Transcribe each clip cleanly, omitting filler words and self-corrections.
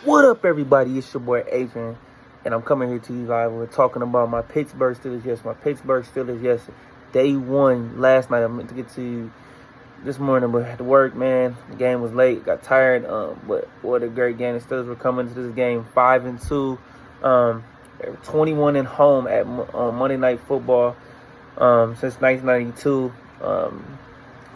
What up, everybody? It's your boy Adrian, and I'm coming here to you live. We're talking about my Pittsburgh Steelers. Yes, my Pittsburgh Steelers. Yes, day one last night. I meant to get to you this morning, but had to work, man. The game was late. Got tired. But what a great game! The Steelers were coming to this game 5-2. They were 21 and home on Monday Night Football since 1992.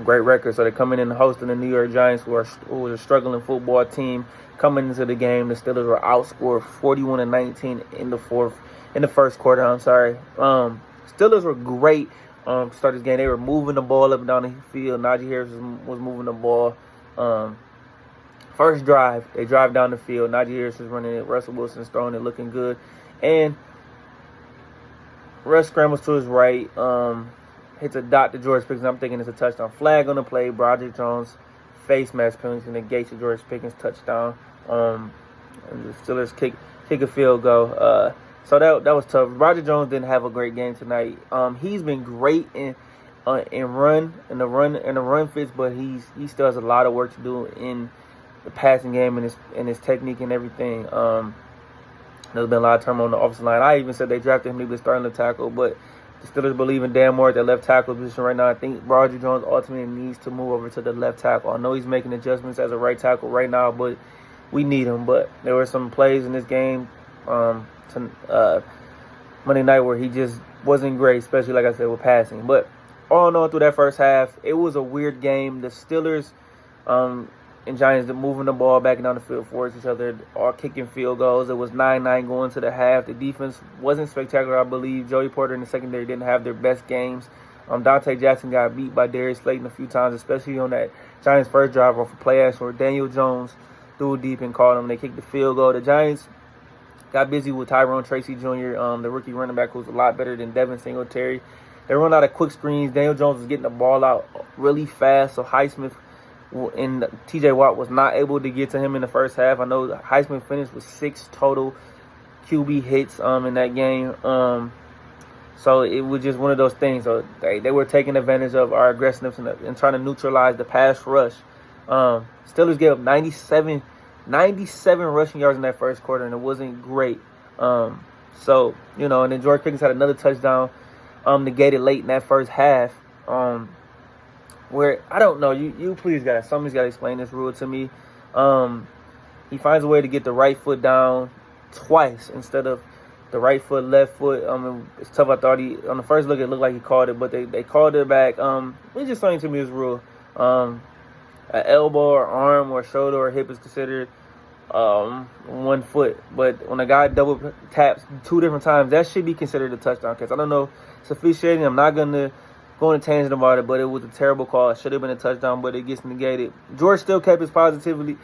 Great record. So they're coming in hosting the New York Giants, who was a struggling football team. Coming into the game, the Steelers were outscored 41-19 in the first quarter. Steelers were great to start this game. They were moving the ball up and down the field. Najee Harris was moving the ball. First drive, they drive down the field. Najee Harris is running it. Russell Wilson's throwing it, looking good. And Russ scrambles to his right, hits a dot to George Pickens. I'm thinking it's a touchdown. Flag on the play. Broderick Jones face mask penalty negates the George Pickens touchdown. And the Steelers kick a field goal. So that was tough. Broderick Jones didn't have a great game tonight. He's been great in the run fits, but he still has a lot of work to do in the passing game and his technique and everything. There's been a lot of turmoil on the offensive line. I even said they drafted him to be starting to tackle, but the Steelers believe in Dan Moore at their left tackle position right now. I think Broderick Jones ultimately needs to move over to the left tackle. I know he's making adjustments as a right tackle right now, but we need him. But there were some plays in this game Monday night where he just wasn't great, especially, like I said, with passing. But all in all, through that first half, it was a weird game. The Steelers and Giants are moving the ball back and down the field towards each other, all kicking field goals. It was 9-9 going to the half. The defense wasn't spectacular, I believe. Joey Porter and the secondary didn't have their best games. Dante Jackson got beat by Darius Slayton a few times, especially on that Giants' first drive off a play action where Daniel Jones threw deep and caught him. They kicked the field goal. The Giants got busy with Tyrone Tracy Jr., the rookie running back, who's a lot better than Devin Singletary. They run out of quick screens. Daniel Jones was getting the ball out really fast, so Highsmith and TJ Watt was not able to get to him in the first half. I know Highsmith finished with 6 total QB hits in that game. So it was just one of those things. So they were taking advantage of our aggressiveness and trying to neutralize the pass rush. Steelers gave up 97 rushing yards in that first quarter, and it wasn't great. And then George Pickens had another touchdown negated late in that first half. Where I don't know, somebody's gotta explain this rule to me. He finds a way to get the right foot down twice instead of the right foot, left foot. It's tough. I thought on the first look it looked like he called it, but they called it back. It's just something to me, this rule. An elbow or arm or shoulder or hip is considered 1 foot, but when a guy double taps 2 different times, that should be considered a touchdown catch. I don't know, it's officiating. I'm not gonna go on a tangent about it, but it was a terrible call. It should have been a touchdown, but it gets negated. George still kept his positive in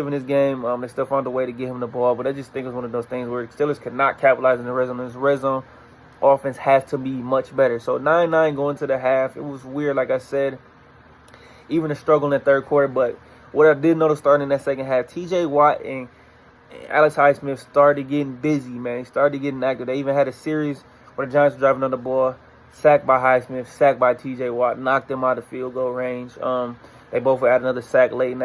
this game. They still found a way to get him the ball, but I just think it's one of those things where the Steelers could not capitalize in the red zone. This red zone offense has to be much better. So 9-9 going to the half. It was weird, like I said. Even a struggle in the third quarter, but what I did notice starting in that second half, TJ Watt and Alex Highsmith started getting busy, man. They started getting active. They even had a series where the Giants were driving on the ball, sacked by Highsmith, sacked by TJ Watt, knocked them out of field goal range. They both had another sack late in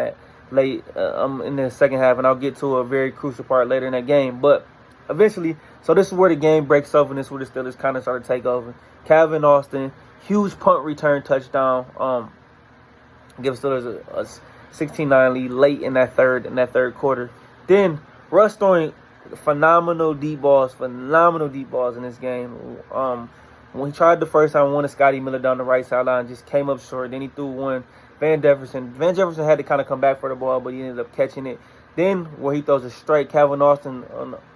the second half, and I'll get to a very crucial part later in that game. But eventually, so this is where the game breaks off, and this is where the Steelers kind of started to take over. Calvin Austin, huge punt return touchdown. Gives Steelers a 16-9 lead late in that third quarter. Then Russ throwing phenomenal deep balls in this game. When he tried the first time, one to Scotty Miller down the right sideline, just came up short. Then he threw one. Van Jefferson had to kind of come back for the ball, but he ended up catching it. Then where he throws a straight, Calvin Austin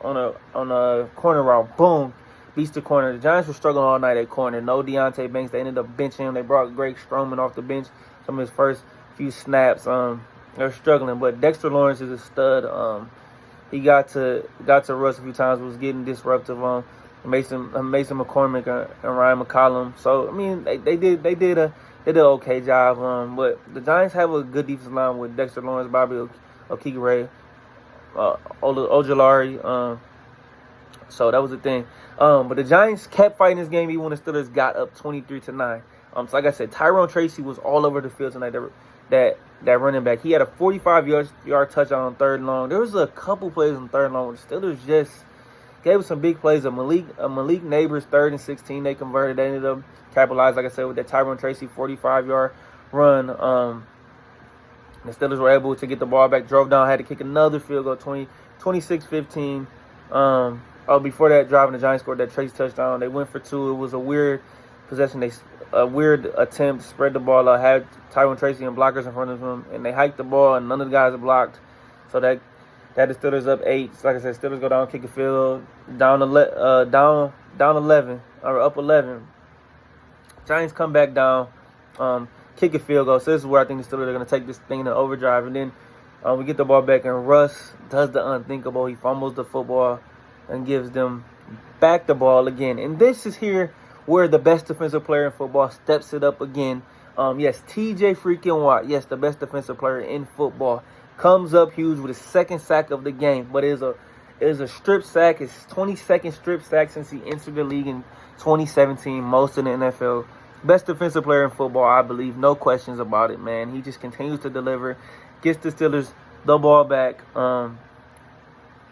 on a corner route, boom, beats the corner. The Giants were struggling all night at corner. No Deontay Banks. They ended up benching him. They brought Greg Stroman off the bench. Some of his first few snaps. They're struggling, but Dexter Lawrence is a stud. He got to Russ a few times, was getting disruptive. Mason McCormick and Ryan McCollum. So I mean, they did an okay job. But the Giants have a good defensive line with Dexter Lawrence, Bobby Okigere, Ojulari. So that was the thing. But the Giants kept fighting this game even when the Steelers got up 23-9. So like I said, Tyrone Tracy was all over the field tonight. that running back. He had a 45-yard touchdown on third and long. There was a couple plays on third and long where the Steelers just gave us some big plays. A Malik Neighbors 3rd and 16 they converted. They ended up capitalized, like I said, with that Tyrone Tracy 45-yard run. The Steelers were able to get the ball back, drove down, had to kick another field goal, 26-15. Before that, driving the Giants scored that Tracy touchdown. They went for 2. It was a weird possession. A weird attempt to spread the ball out, had Tyrone Tracy and blockers in front of him, and they hiked the ball, and none of the guys blocked. So that the Steelers up 8. So like I said, Steelers go down, kick a field, down 11, or up 11. Giants come back down, kick a field goal. So this is where I think the Steelers are going to take this thing to overdrive. And then we get the ball back, and Russ does the unthinkable. He fumbles the football and gives them back the ball again. And this is here where the best defensive player in football steps it up again. Yes, TJ freaking Watt, yes, the best defensive player in football, comes up huge with his 2nd sack of the game. But it is a strip sack. His 22nd strip sack since he entered the league in 2017, most in the NFL. Best defensive player in football, I believe. No questions about it, man. He just continues to deliver. Gets the Steelers the ball back.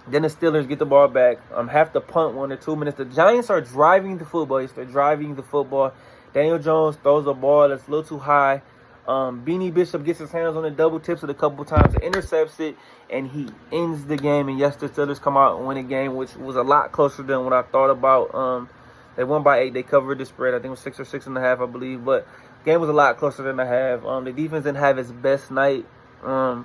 Then the Steelers get the ball back. Have to punt 1 or 2 minutes. The Giants are driving the football. They're driving the football. Daniel Jones throws a ball that's a little too high. Beanie Bishop gets his hands on it, double tips it a couple times, intercepts it, and he ends the game. And yes, the Steelers come out and win a game, which was a lot closer than what I thought about. They won by 8. They covered the spread. I think it was 6 or 6.5, I believe. But the game was a lot closer than a half. The defense didn't have its best night, I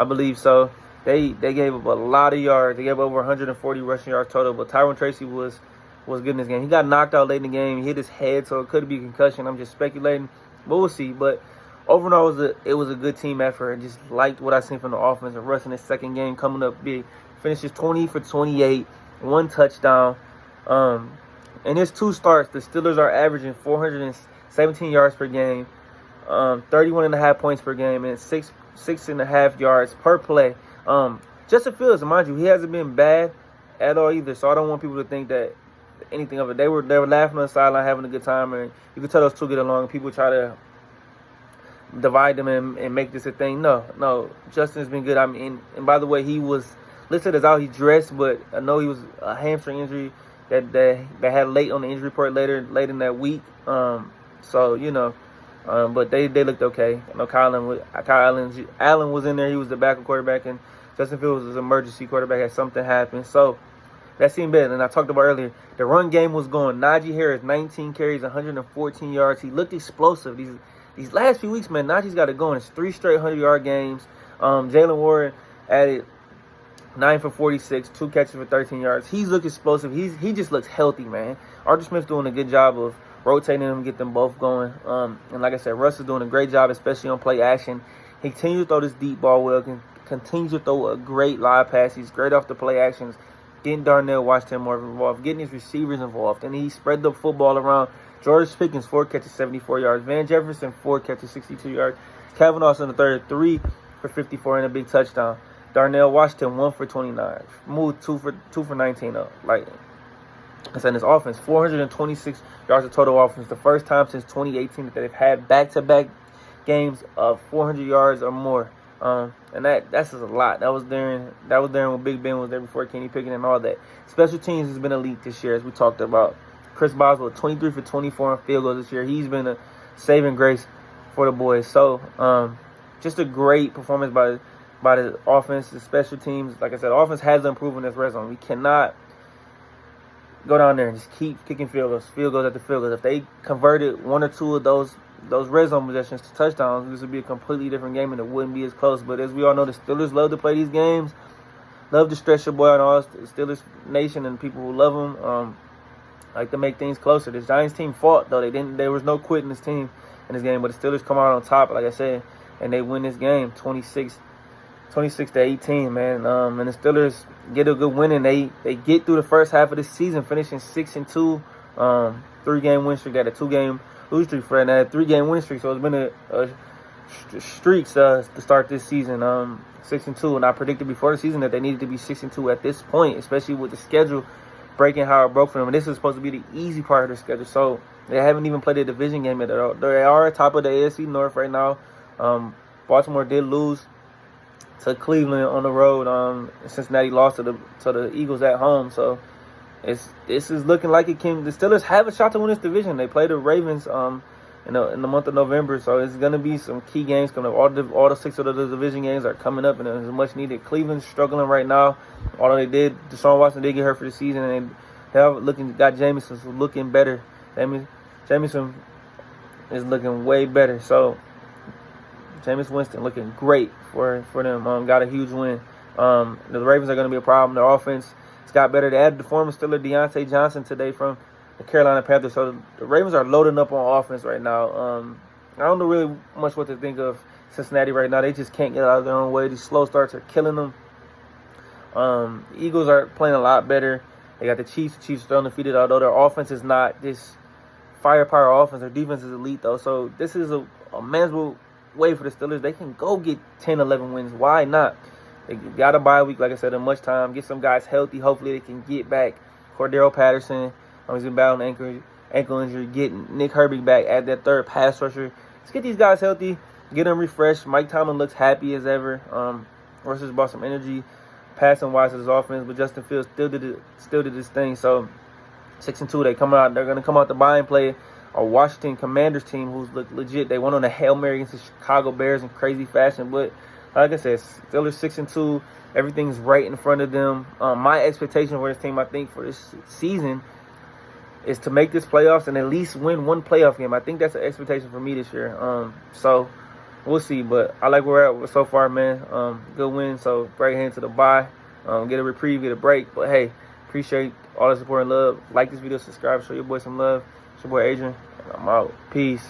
believe so. They gave up a lot of yards. They gave up over 140 rushing yards total. But Tyrone Tracy was good in this game. He got knocked out late in the game. He hit his head, so it could be a concussion. I'm just speculating, but we'll see. But overall, it was a good team effort. I just liked what I seen from the offense. And Russ in his 2nd game coming up big. Finishes 20 for 28, 1 touchdown. In his 2 starts, the Steelers are averaging 417 yards per game, 31.5 points per game, and 6.5 yards per play. Justin Fields, mind you, he hasn't been bad at all either. So I don't want people to think that anything of it. They were laughing on the sideline, having a good time, and you could tell those two get along. People try to divide them and make this a thing. No, Justin's been good. I mean, and by the way, he was listed as out. He dressed, but I know he was a hamstring injury that had late on the injury report late in that week. But they looked okay. I know Kyle Allen was in there. He was the backup quarterback, and Justin Fields was an emergency quarterback had something happen. So that seemed better. And I talked about earlier, the run game was going. Najee Harris, 19 carries, 114 yards. He looked explosive. These last few weeks, man, Najee's got it going. It's 3 straight 100-yard games. Jalen Warren added 9 for 46, 2 catches for 13 yards. He's looked explosive. He just looks healthy, man. Arthur Smith's doing a good job of rotating them, get them both going. And like I said, Russ is doing a great job, especially on play action. He continues to throw this deep ball well, continues to throw a great live pass. He's great off the play actions, getting Darnell Washington more involved, getting his receivers involved. And he spread the football around. George Pickens, 4 catches, 74 yards. Van Jefferson, 4 catches, 62 yards. Calvin Austin, the third, 3 for 54 and a big touchdown. Darnell Washington, 1 for 29. Moved 2 for 19 up. Like I said, in his offense, 426 yards of total offense. The first time since 2018 that they've had back-to-back games of 400 yards or more. And that's just a lot. That was during when Big Ben was there before Kenny Pickett and all that. Special teams has been elite this year, as we talked about. Chris Boswell, 23 for 24 on field goals this year. He's been a saving grace for the boys. So, just a great performance by the offense, the special teams. Like I said, the offense has improved in this red zone. We cannot go down there and just keep kicking field goals after field goals. If they converted 1 or 2 of those red zone possessions to touchdowns, this would be a completely different game and it wouldn't be as close. But as we all know, the Steelers love to play these games, love to stretch your boy and all the Steelers nation and people who love them like to make things closer. This Giants team fought, though. There was no quitting this team in this game, but the Steelers come out on top, like I said, and they win this game 26-18, man. And the Steelers get a good win, and they get through the first half of the season, finishing 6-2, 3-game win streak. They had a 2-game lose streak for that, and they had a 3-game win streak. So it's been a streak to start this season, 6-2. And I predicted before the season that they needed to be 6-2 at this point, especially with the schedule breaking how it broke for them. And this is supposed to be the easy part of the schedule. So they haven't even played a division game yet. They are top of the AFC North right now. Baltimore did lose to Cleveland on the road. Cincinnati lost to the Eagles at home. So this is looking like it can. The Steelers have a shot to win this division. They play the Ravens in the month of November. So it's gonna be some key games coming up. All the 6 of the division games are coming up, and it's much needed. Cleveland's struggling right now. Although Deshaun Watson did get hurt for the season, and they have got Jameson looking better. Jameson is looking way better. So Jameis Winston looking great for them. Got a huge win. The Ravens are going to be a problem. Their offense has got better. They added the former Steeler Deontay Johnson today from the Carolina Panthers. So the Ravens are loading up on offense right now. I don't know really much what to think of Cincinnati right now. They just can't get out of their own way. These slow starts are killing them. The Eagles are playing a lot better. They got the Chiefs. The Chiefs are undefeated, although their offense is not this firepower offense. Their defense is elite, though. So this is a manageable way for the Steelers. They can go get 10, 11 wins. Why not? They got a bye week, like I said, in much time. Get some guys healthy. Hopefully they can get back Cordero Patterson. He's been battling ankle injury. Get Nick Herbig back. Add that third pass rusher. Let's get these guys healthy. Get them refreshed. Mike Tomlin looks happy as ever. Versus brought some energy passing wise to his offense, but Justin Fields still did his thing. So 6-2, they're gonna come out the bye and play a Washington Commanders team who's legit. They went on a Hail Mary against the Chicago Bears in crazy fashion, but like I said, Steelers 6-2. Everything's right in front of them. My expectation for this team, I think, for this season is to make this playoffs and at least win one playoff game. I think that's an expectation for me this year. So we'll see, but I like where we're at so far, man. Good win, so right hand to the bye. Get a reprieve, get a break. But hey, appreciate all the support and love. Like this video, subscribe, show your boy some love. It's your boy Adrian, and I'm out. Peace.